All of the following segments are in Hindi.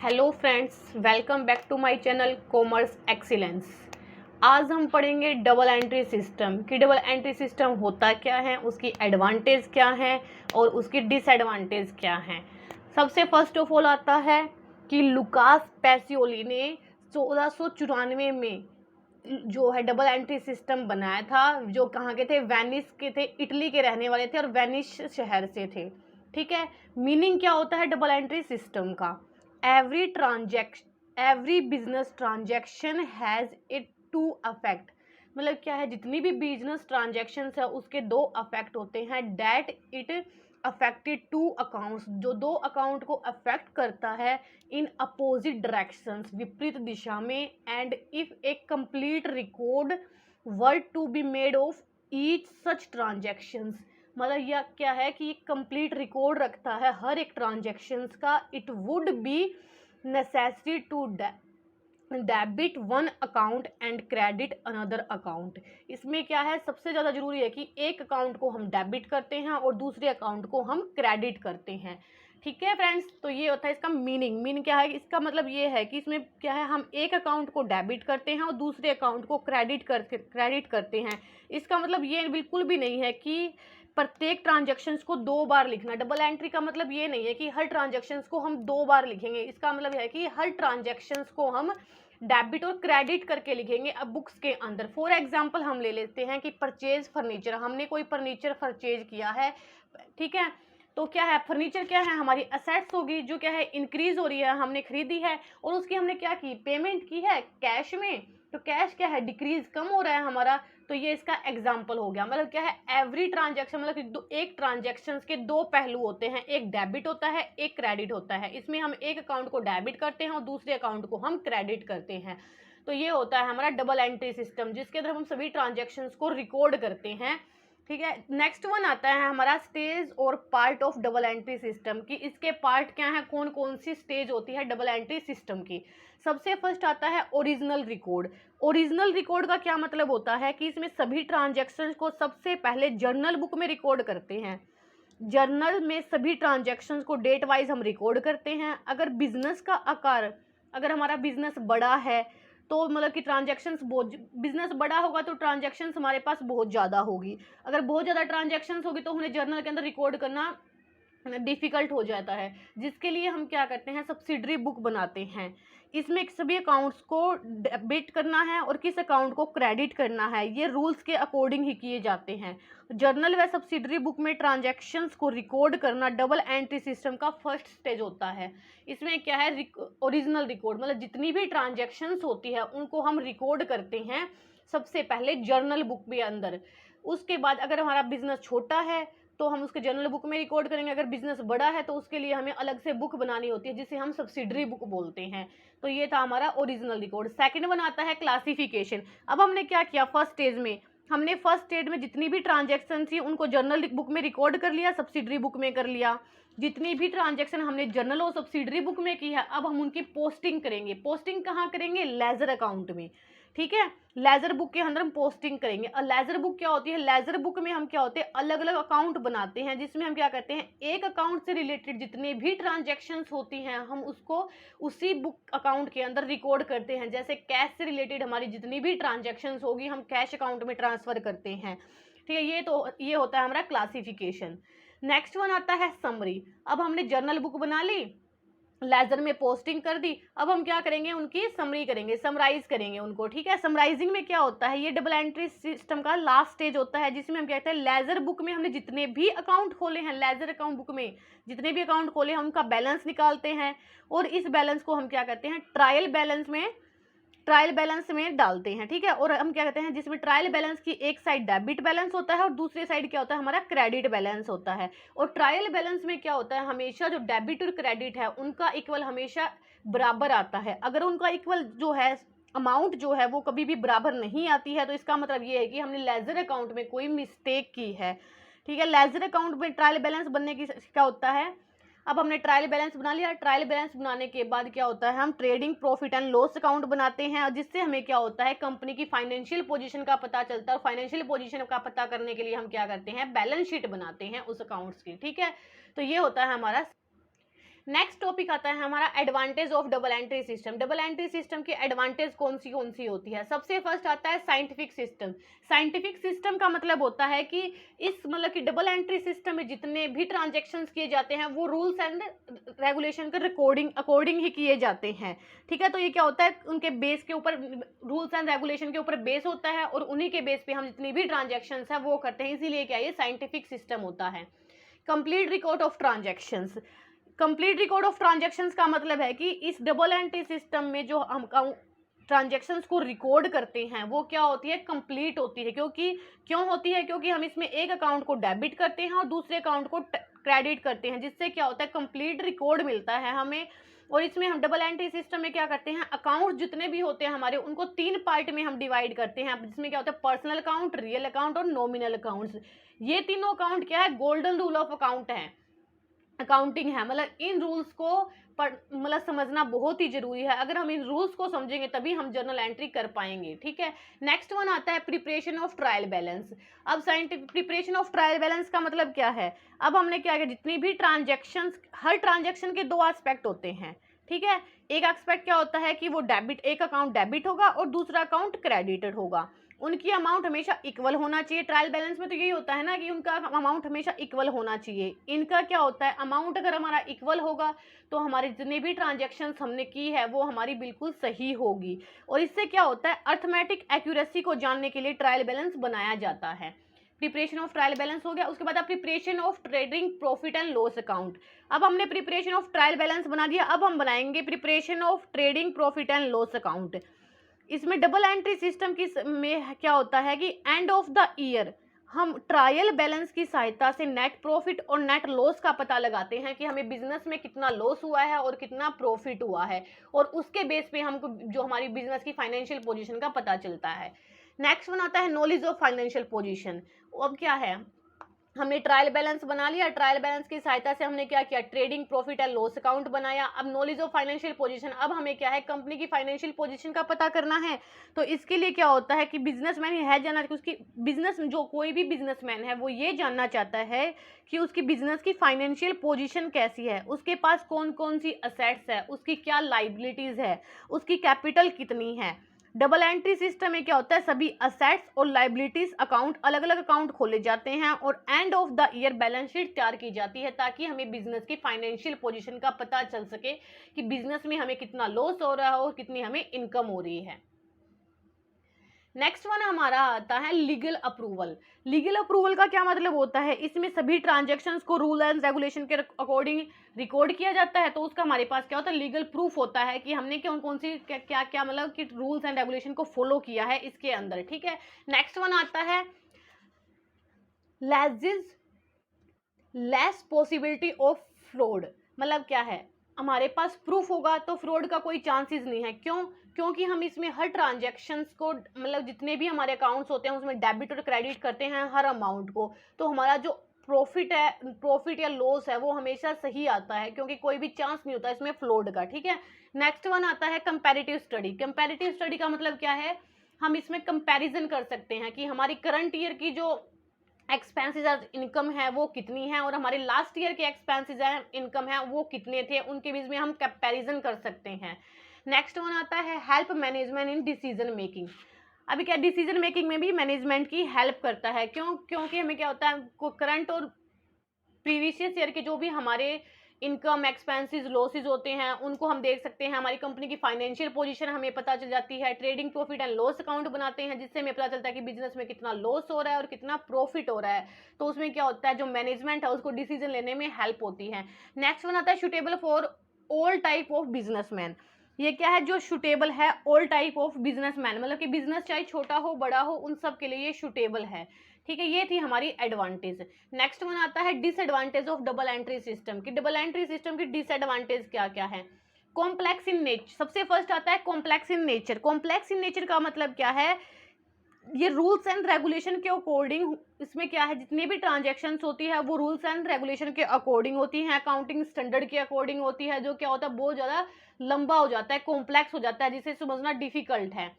Hello friends, welcome back to my channel commerce excellence. आज हम पढ़ेंगे डबल एंट्री सिस्टम कि डबल एंट्री सिस्टम होता क्या है, उसकी एडवांटेज क्या है और उसकी डिसएडवांटेज क्या है। सबसे फर्स्ट ऑफ ऑल आता है कि लुकास पैसियोली ने 1494 में जो है डबल एंट्री सिस्टम बनाया था, जो कहाँ के थे, वेनिस के थे, इटली के रहने वाले थे और वेनिस शहर से थे। ठीक है। मीनिंग क्या होता है डबल एंट्री सिस्टम का? Every business transaction has it two effect. मतलब क्या है, जितनी भी बिजनेस ट्रांजैक्शन है उसके दो अफेक्ट होते हैं। That it affected two accounts, जो दो अकाउंट को अफेक्ट करता है इन अपोजिट डायरेक्शंस, विपरीत दिशा में। And if a complete record were to be made of each such transactions, मतलब यह क्या है कि कंप्लीट रिकॉर्ड रखता है हर एक ट्रांजैक्शंस का। It would be necessary to debit one account and credit another account. इसमें क्या है, सबसे ज़्यादा जरूरी है कि एक अकाउंट को हम डेबिट करते हैं और दूसरे अकाउंट को हम क्रेडिट करते हैं। ठीक है फ्रेंड्स, तो ये होता है इसका मीनिंग क्या है, इसका मतलब ये है कि इसमें क्या है, हम एक अकाउंट को डेबिट करते हैं और दूसरे अकाउंट को क्रेडिट करते हैं। इसका मतलब ये बिल्कुल भी नहीं है कि प्रत्येक ट्रांजैक्शंस को दो बार लिखना। डबल एंट्री का मतलब ये नहीं है कि हर ट्रांजैक्शंस को हम दो बार लिखेंगे। इसका मतलब है कि हर ट्रांजैक्शंस को हम डेबिट और क्रेडिट करके लिखेंगे अब बुक्स के अंदर। फॉर एग्जांपल हम ले लेते हैं कि परचेज फर्नीचर, हमने कोई फर्नीचर परचेज किया है। ठीक है, तो क्या है, फर्नीचर क्या है, हमारी असेट्स होगी जो क्या है इंक्रीज हो रही है, हमने खरीदी है और उसकी हमने क्या की, पेमेंट की है कैश में। तो कैश क्या है, डिक्रीज, कम हो रहा है हमारा। तो ये इसका एग्जाम्पल हो गया। मतलब क्या है, एवरी ट्रांजैक्शन, मतलब कि एक ट्रांजैक्शन के दो पहलू होते हैं, एक डेबिट होता है, एक क्रेडिट होता है। इसमें हम एक अकाउंट को डेबिट करते हैं और दूसरे अकाउंट को हम क्रेडिट करते हैं। तो ये होता है हमारा डबल एंट्री सिस्टम, जिसके अंदर हम सभी ट्रांजैक्शन को रिकॉर्ड करते हैं। ठीक है। नेक्स्ट वन आता है हमारा स्टेज और part of double entry system की। इसके पार्ट क्या है, कौन कौन सी स्टेज होती है डबल एंट्री सिस्टम की। सबसे फर्स्ट आता है ओरिजिनल रिकॉर्ड। ओरिजिनल रिकॉर्ड का क्या मतलब होता है कि इसमें सभी ट्रांजैक्शन को सबसे पहले जर्नल बुक में रिकॉर्ड करते हैं। जर्नल में सभी ट्रांजैक्शंस को डेट वाइज हम रिकॉर्ड करते हैं। अगर बिजनेस का आकार, अगर हमारा बिजनेस बड़ा है तो मतलब कि ट्रांजैक्शंस बहुत, बिजनेस बड़ा होगा तो ट्रांजैक्शंस हमारे पास बहुत ज़्यादा होगी। अगर बहुत ज़्यादा ट्रांजैक्शंस होगी तो उन्हें जर्नल के अंदर रिकॉर्ड करना डिफ़िकल्ट हो जाता है, जिसके लिए हम क्या करते हैं, सब्सिडरी बुक बनाते हैं। इसमें सभी अकाउंट्स को डेबिट करना है और किस अकाउंट को क्रेडिट करना है, ये रूल्स के अकॉर्डिंग ही किए जाते हैं। जर्नल व सब्सिडरी बुक में ट्रांजैक्शंस को रिकॉर्ड करना डबल एंट्री सिस्टम का फर्स्ट स्टेज होता है। इसमें क्या है, ओरिजिनल रिकॉर्ड, मतलब जितनी भी ट्रांजैक्शंस होती है उनको हम रिकॉर्ड करते हैं सबसे पहले जर्नल बुक के अंदर। उसके बाद अगर हमारा बिजनेस छोटा है तो हम उसके जर्नल बुक में रिकॉर्ड करेंगे। अगर बिजनेस बड़ा है तो उसके लिए हमें अलग से बुक बनानी होती है जिसे हम सब्सिडरी बुक बोलते हैं। तो ये था हमारा ओरिजिनल रिकॉर्ड। सेकंड वन आता है क्लासिफिकेशन। अब हमने क्या किया, फर्स्ट स्टेज में हमने फर्स्ट स्टेज में जितनी भी ट्रांजैक्शन थी उनको जर्नल बुक में रिकॉर्ड कर लिया, सब्सिडरी बुक में कर लिया। जितनी भी ट्रांजैक्शन हमने जर्नल और सब्सिडरी बुक में की है, अब हम उनकी पोस्टिंग करेंगे। पोस्टिंग कहाँ करेंगे, लेजर अकाउंट में। ठीक है, लेजर बुक के अंदर हम पोस्टिंग करेंगे। और लेजर बुक क्या होती है, लेजर बुक में हम क्या होते हैं, अलग अलग अकाउंट बनाते हैं, जिसमें हम क्या करते हैं, एक अकाउंट से रिलेटेड जितने भी ट्रांजैक्शंस होती हैं हम उसको उसी बुक अकाउंट के अंदर रिकॉर्ड करते हैं। जैसे कैश से रिलेटेड हमारी जितनी भी ट्रांजैक्शंस होगी हम कैश अकाउंट में ट्रांसफर करते हैं। ठीक है, ये होता है हमारा क्लासिफिकेशन। नेक्स्ट वन आता है समरी। अब हमने जर्नल बुक बना ली, लेजर में पोस्टिंग कर दी, अब हम क्या करेंगे, उनकी समरी करेंगे, समराइज करेंगे उनको। ठीक है, समराइजिंग में क्या होता है, ये डबल एंट्री सिस्टम का लास्ट स्टेज होता है, जिसमें हम कहते हैं लेजर बुक में हमने जितने भी अकाउंट खोले हैं, लेजर अकाउंट बुक में जितने भी अकाउंट खोले हैं उनका बैलेंस निकालते हैं और इस बैलेंस को हम क्या करते हैं, ट्रायल बैलेंस में डालते हैं। ठीक है, और हम क्या कहते हैं, जिसमें ट्रायल बैलेंस की एक साइड डेबिट बैलेंस होता है और दूसरी साइड क्या होता है, हमारा क्रेडिट बैलेंस होता है। और ट्रायल बैलेंस में क्या होता है, हमेशा जो डेबिट और क्रेडिट है उनका इक्वल हमेशा बराबर आता है। अगर उनका इक्वल जो है अमाउंट जो है वो कभी भी बराबर नहीं आती है तो इसका मतलब ये है कि हमने लेजर अकाउंट में कोई मिस्टेक की है। ठीक है, लेजर अकाउंट में ट्रायल बैलेंस बनने की क्या होता है, अब हमने ट्रायल बैलेंस बना लिया। ट्रायल बैलेंस बनाने के बाद क्या होता है, हम trading profit and loss account बनाते हैं और जिससे हमें क्या होता है, कंपनी की फाइनेंशियल पोजीशन का पता चलता है। और फाइनेंशियल पोजीशन का पता करने के लिए हम क्या करते हैं, बैलेंस शीट बनाते हैं उस अकाउंट्स की। ठीक है, तो ये होता है हमारा नेक्स्ट टॉपिक आता है हमारा advantage of double entry system. Double entry system की एडवांटेज कौन सी होती है? सबसे फर्स्ट आता है साइंटिफिक सिस्टम। साइंटिफिक सिस्टम का मतलब होता है कि इस मतलब कि डबल एंट्री सिस्टम में जितने भी ट्रांजेक्शन्स किए जाते हैं वो रूल्स एंड रेगुलेशन के अकॉर्डिंग ही किए जाते हैं। ठीक है, तो ये क्या होता है, उनके बेस के ऊपर, रूल्स एंड रेगुलेशन के ऊपर बेस होता है और उन्हीं के बेस पे हम जितनी भी ट्रांजेक्शन्स है वो करते हैं, इसीलिए क्या ये साइंटिफिक सिस्टम होता है। Complete record of transactions. Complete record of transactions का मतलब है कि इस डबल एंट्री सिस्टम में जो हम ट्रांजेक्शन्स को रिकॉर्ड करते हैं वो क्या होती है, कंप्लीट होती है। क्यों होती है? क्योंकि हम इसमें एक अकाउंट को डेबिट करते हैं और दूसरे अकाउंट को क्रेडिट करते हैं, जिससे क्या होता है, कंप्लीट रिकॉर्ड मिलता है हमें। और इसमें हम डबल एंट्री सिस्टम में क्या करते हैं, अकाउंट जितने भी होते हैं हमारे, उनको 3 पार्ट में हम डिवाइड करते हैं, जिसमें क्या होता है, पर्सनल अकाउंट, रियल अकाउंट और नॉमिनल अकाउंट्स। ये तीनों अकाउंट क्या है, गोल्डन रूल ऑफ अकाउंट है, अकाउंटिंग है। मतलब इन रूल्स को मतलब समझना बहुत ही जरूरी है। अगर हम इन रूल्स को समझेंगे तभी हम जर्नल एंट्री कर पाएंगे। ठीक है, नेक्स्ट वन आता है प्रिपरेशन ऑफ ट्रायल बैलेंस। अब scientific preparation of trial balance का मतलब क्या है, अब हमने क्या किया, जितनी भी ट्रांजेक्शन्स, हर ट्रांजेक्शन के 2 एस्पेक्ट होते हैं। ठीक है, एक एस्पेक्ट क्या होता है कि वो एक अकाउंट डेबिट होगा और दूसरा अकाउंट क्रेडिटेड होगा। उनकी अमाउंट हमेशा इक्वल होना चाहिए। ट्रायल बैलेंस में तो यही होता है ना कि उनका अमाउंट हमेशा इक्वल होना चाहिए। इनका क्या होता है, अमाउंट अगर हमारा इक्वल होगा तो हमारे जितने भी ट्रांजेक्शन्स हमने की है वो हमारी बिल्कुल सही होगी। और इससे क्या होता है, अर्थमेटिक एक्यूरेसी को जानने के लिए ट्रायल बैलेंस बनाया जाता है। प्रिपरेशन ऑफ ट्रायल बैलेंस हो गया। उसके बाद preparation of trading profit and loss account. अब हमने प्रिपरेशन ऑफ ट्रायल बैलेंस बना दिया, अब हम बनाएंगे preparation of trading profit and loss account. इसमें डबल एंट्री सिस्टम की में क्या होता है कि एंड ऑफ द ईयर हम ट्रायल बैलेंस की सहायता से नेट प्रॉफिट और नेट लॉस का पता लगाते हैं कि हमें बिजनेस में कितना लॉस हुआ है और कितना प्रॉफिट हुआ है, और उसके बेस पे हमको जो हमारी बिजनेस की फाइनेंशियल पोजीशन का पता चलता है। नेक्स्ट वन आता है नॉलेज ऑफ फाइनेंशियल पोजीशन। अब क्या है, हमने ट्रायल बैलेंस बना लिया, ट्रायल बैलेंस की सहायता से हमने क्या किया, trading profit and loss account बनाया। अब नॉलेज ऑफ फाइनेंशियल पोजीशन, अब हमें क्या है, कंपनी की फाइनेंशियल पोजीशन का पता करना है। तो इसके लिए क्या होता है कि बिजनेसमैन है जानना कि उसकी बिजनेस, जो कोई भी बिजनेसमैन है वो ये जानना चाहता है कि उसकी बिजनेस की फाइनेंशियल पोजीशन कैसी है, उसके पास कौन कौन सी असेट्स है, उसकी क्या लाइबिलिटीज है, उसकी कैपिटल कितनी है। डबल एंट्री सिस्टम में क्या होता है, सभी असेट्स और लाइबिलिटीज अकाउंट, अलग अलग अकाउंट खोले जाते हैं और end of the year balance sheet तैयार की जाती है, ताकि हमें बिजनेस की फाइनेंशियल पोजीशन का पता चल सके कि बिजनेस में हमें कितना लॉस हो रहा है और कितनी हमें इनकम हो रही है। नेक्स्ट वन हमारा आता है लीगल अप्रूवल। लीगल अप्रूवल का क्या मतलब होता है, इसमें सभी ट्रांजैक्शंस को रूल एंड रेगुलेशन के अकॉर्डिंग रिकॉर्ड किया जाता है। तो उसका हमारे पास क्या होता है, लीगल प्रूफ होता है कि हमने कौन कौन सी क्या क्या मतलब कि रूल्स एंड रेगुलेशन को फॉलो किया है इसके अंदर। ठीक है, नेक्स्ट वन आता है लेस पॉसिबिलिटी ऑफ फ्रॉड। मतलब क्या है, हमारे पास प्रूफ होगा तो फ्रॉड का कोई चांसेस नहीं है। क्योंकि हम इसमें हर ट्रांजैक्शंस को, मतलब जितने भी हमारे अकाउंट्स होते हैं उसमें डेबिट और क्रेडिट करते हैं हर अमाउंट को, तो हमारा जो प्रॉफिट या लॉस है वो हमेशा सही आता है, क्योंकि कोई भी चांस नहीं होता इसमें फ्रॉड का। ठीक है, नेक्स्ट वन आता है कंपैरेटिव स्टडी। कंपैरेटिव स्टडी का मतलब क्या है, हम इसमें कंपैरिजन कर सकते हैं कि हमारी करंट ईयर की जो एक्सपेंसेस इनकम है वो कितनी है और हमारे लास्ट ईयर के एक्सपेंसेस इनकम है वो कितने थे, उनके बीच में हम कंपैरिजन कर सकते हैं। नेक्स्ट वन आता है help management in decision making. अभी क्या, डिसीजन मेकिंग में भी मैनेजमेंट की हेल्प करता है। क्योंकि हमें क्या होता है, करंट और प्रीवियस ईयर के जो भी हमारे इनकम एक्सपेंसेस लॉसेज होते हैं उनको हम देख सकते हैं, हमारी कंपनी की फाइनेंशियल पोजीशन हमें पता चल जाती है। Trading profit and loss account बनाते हैं जिससे हमें पता चलता है कि बिजनेस में कितना लॉस हो रहा है और कितना प्रॉफिट हो रहा है। तो उसमें क्या होता है, जो मैनेजमेंट है उसको डिसीजन लेने में हेल्प होती है। नेक्स्ट वन आता है suitable for all type of businessman. ये क्या है, जो सुटेबल है ऑल टाइप ऑफ बिजनेसमैन, मतलब कि बिजनेस चाहे छोटा हो बड़ा हो उन सब के लिए ये सुटेबल है। ठीक है, ये थी हमारी एडवांटेज। नेक्स्ट वन आता है disadvantage of double entry system की। डबल एंट्री सिस्टम की डिसएडवांटेज क्या क्या है, कॉम्प्लेक्स इन नेचर। सबसे फर्स्ट आता है complex in nature. Complex in nature का मतलब क्या है, ये रूल्स एंड रेगुलेशन के अकॉर्डिंग, इसमें क्या है, जितनी भी ट्रांजैक्शंस होती है वो रूल्स एंड रेगुलेशन के अकॉर्डिंग होती हैं, अकाउंटिंग स्टैंडर्ड के अकॉर्डिंग होती है, जो क्या होता है बहुत ज़्यादा लंबा हो जाता है, कॉम्प्लेक्स हो जाता है, जिसे समझना डिफिकल्ट है।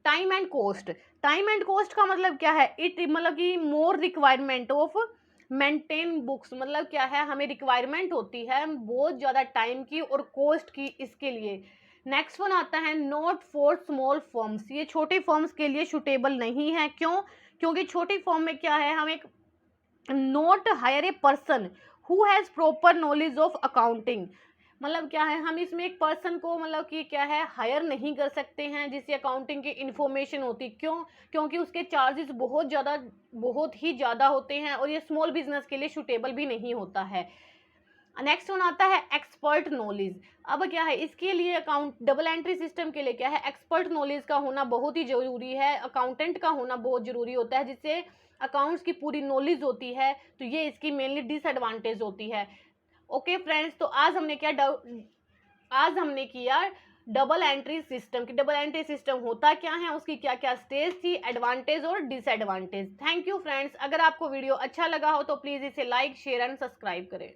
Time and cost. Time and cost का मतलब क्या है, इट मतलब कि more requirement of maintain books, मतलब क्या है, हमें रिक्वायरमेंट होती है बहुत ज़्यादा टाइम की और कॉस्ट की इसके लिए। नेक्स्ट वन आता है नॉट फॉर स्मॉल फर्म्स, ये छोटे फर्म्स के लिए सुटेबल नहीं है। क्यों? क्योंकि छोटी फर्म में क्या है, हम एक not hire a person who has proper knowledge of accounting, मतलब क्या है, हम इसमें एक पर्सन को मतलब कि क्या है हायर नहीं कर सकते हैं जिससे अकाउंटिंग की इन्फॉर्मेशन होती। क्यों? क्योंकि उसके चार्जेस बहुत ही ज़्यादा होते हैं और ये स्मॉल बिजनेस के लिए सूटेबल भी नहीं होता है। नेक्स्ट वन आता है एक्सपर्ट नॉलेज। अब क्या है, इसके लिए अकाउंट डबल एंट्री सिस्टम के लिए क्या है, एक्सपर्ट नॉलेज का होना बहुत ही ज़रूरी है, अकाउंटेंट का होना बहुत ज़रूरी होता है जिससे अकाउंट्स की पूरी नॉलेज होती है। तो ये इसकी मेनली डिसएडवांटेज होती है। ओके फ्रेंड्स, तो आज हमने किया डबल एंट्री सिस्टम की, डबल एंट्री सिस्टम होता क्या है, उसकी क्या क्या स्टेज थी, एडवांटेज और डिसएडवांटेज। थैंक यू फ्रेंड्स, अगर आपको वीडियो अच्छा लगा हो तो प्लीज़ इसे लाइक शेयर एंड सब्सक्राइब करें।